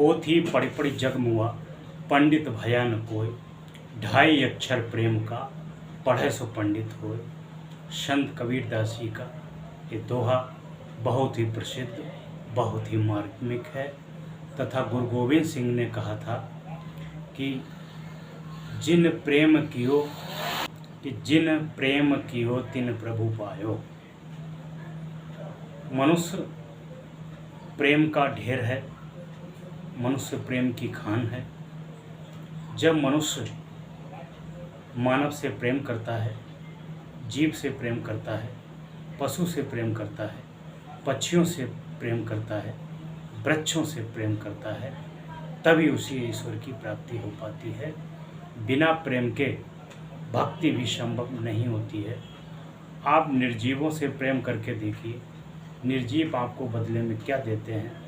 पोथी पढ़ी पढ़ी जग मुआ, पंडित भया न कोय। ढाई अक्षर प्रेम का, पढ़े सो पंडित होय। संत कबीरदास जी का ये दोहा बहुत ही प्रसिद्ध, बहुत ही मार्मिक है तथा गुरु गोविंद सिंह ने कहा था कि जिन प्रेम कियो तिन प्रभु पायो। मनुष्य प्रेम का ढेर है, मनुष्य प्रेम की खान है। जब मनुष्य मानव से प्रेम करता है, जीव से प्रेम करता है, पशु से प्रेम करता है, पक्षियों से प्रेम करता है, वृक्षों से प्रेम करता है, तभी उसे ईश्वर की प्राप्ति हो पाती है। बिना प्रेम के भक्ति भी संभव नहीं होती है। आप निर्जीवों से प्रेम करके देखिए, निर्जीव आपको बदले में क्या देते हैं।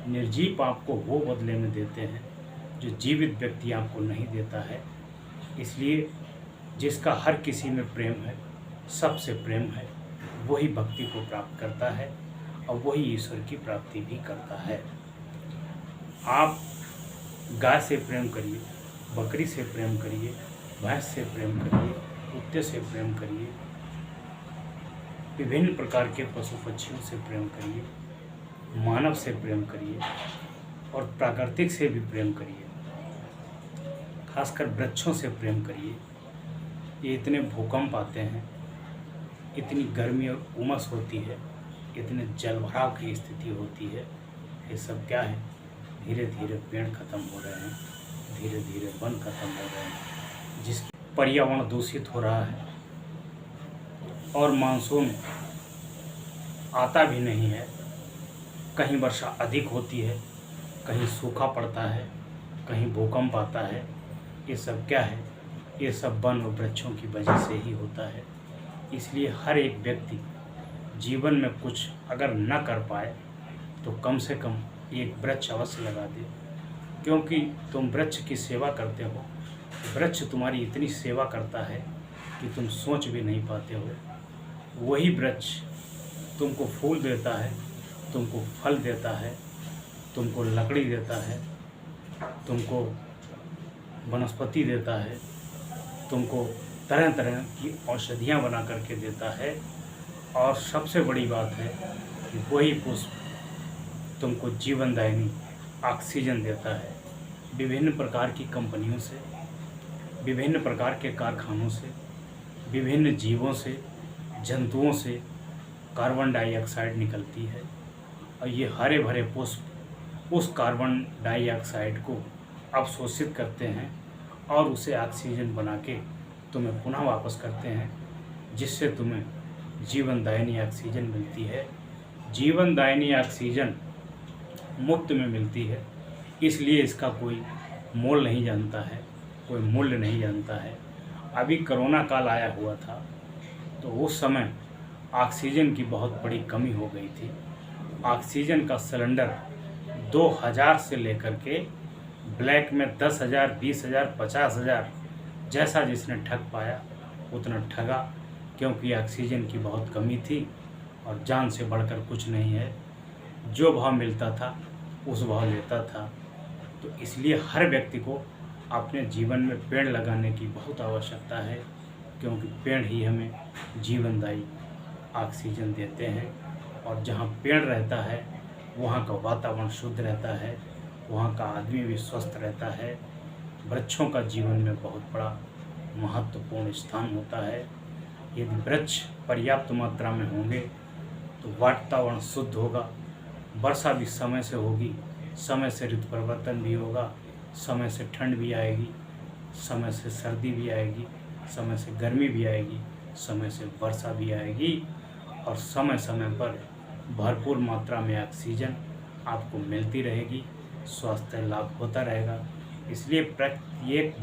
निर्जीव आपको वो बदले में देते हैं जो जीवित व्यक्ति आपको नहीं देता है। इसलिए जिसका हर किसी में प्रेम है, सबसे प्रेम है, वही भक्ति को प्राप्त करता है और वही ईश्वर की प्राप्ति भी करता है। आप गाय से प्रेम करिए, बकरी से प्रेम करिए, भैंस से प्रेम करिए, कुत्ते से प्रेम करिए, विभिन्न प्रकार के पशु पक्षियों से प्रेम करिए, मानव से प्रेम करिए और प्राकृतिक से भी प्रेम करिए। खासकर वृक्षों से प्रेम करिए। ये इतने भूकंप आते हैं, इतनी गर्मी और उमस होती है, इतने जलभराव की स्थिति होती है। ये सब क्या है? धीरे धीरे पेड़ खत्म हो रहे हैं, धीरे धीरे वन खत्म हो रहे हैं, जिससे पर्यावरण दूषित हो रहा है और मानसून आता भी नहीं है। कहीं वर्षा अधिक होती है, कहीं सूखा पड़ता है, कहीं भूकंप आता है। ये सब क्या है? ये सब वन और वृक्षों की वजह से ही होता है। इसलिए हर एक व्यक्ति जीवन में कुछ अगर न कर पाए तो कम से कम एक वृक्ष अवश्य लगा दे, क्योंकि तुम वृक्ष की सेवा करते हो। वृक्ष तुम्हारी इतनी सेवा करता है कि तुम सोच भी नहीं पाते हो। वही वृक्ष तुमको फूल देता है, तुमको फल देता है, तुमको लकड़ी देता है, तुमको वनस्पति देता है, तुमको तरह तरह की औषधियाँ बना करके देता है। और सबसे बड़ी बात है कि वही पुष्प तुमको जीवनदायिनी ऑक्सीजन देता है। विभिन्न प्रकार की कंपनियों से, विभिन्न प्रकार के कारखानों से, विभिन्न जीवों से, जंतुओं से कार्बन डाइऑक्साइड निकलती है और ये हरे भरे पुष्प उस कार्बन डाइऑक्साइड को अवशोषित करते हैं और उसे ऑक्सीजन बना के तुम्हें पुनः वापस करते हैं, जिससे तुम्हें जीवनदायिनी ऑक्सीजन मिलती है। जीवनदायिनी ऑक्सीजन मुफ्त में मिलती है, इसलिए इसका कोई मोल नहीं जानता है, कोई मूल्य नहीं जानता है। अभी कोरोना काल आया हुआ था तो उस समय ऑक्सीजन की बहुत बड़ी कमी हो गई थी। ऑक्सीजन का सिलेंडर 2000 से लेकर के ब्लैक में 10,000, 20,000, 50,000, जैसा जिसने ठग पाया उतना ठगा, क्योंकि ऑक्सीजन की बहुत कमी थी और जान से बढ़कर कुछ नहीं है। जो भाव मिलता था उस भाव लेता था। तो इसलिए हर व्यक्ति को अपने जीवन में पेड़ लगाने की बहुत आवश्यकता है, क्योंकि पेड़ ही हमें जीवनदायी ऑक्सीजन देते हैं। और जहाँ पेड़ रहता है वहाँ का वातावरण शुद्ध रहता है, वहाँ का आदमी भी स्वस्थ रहता है। वृक्षों का जीवन में बहुत बड़ा महत्वपूर्ण स्थान होता है। यदि वृक्ष पर्याप्त मात्रा में होंगे तो वातावरण शुद्ध होगा, वर्षा भी समय से होगी, समय से ऋतु परिवर्तन भी होगा, समय से ठंड भी आएगी, समय से सर्दी भी आएगी, समय से गर्मी भी आएगी, समय से वर्षा भी आएगी और समय समय पर भरपूर मात्रा में ऑक्सीजन आपको मिलती रहेगी, स्वास्थ्य लाभ होता रहेगा। इसलिए प्रत्येक व्यक्ति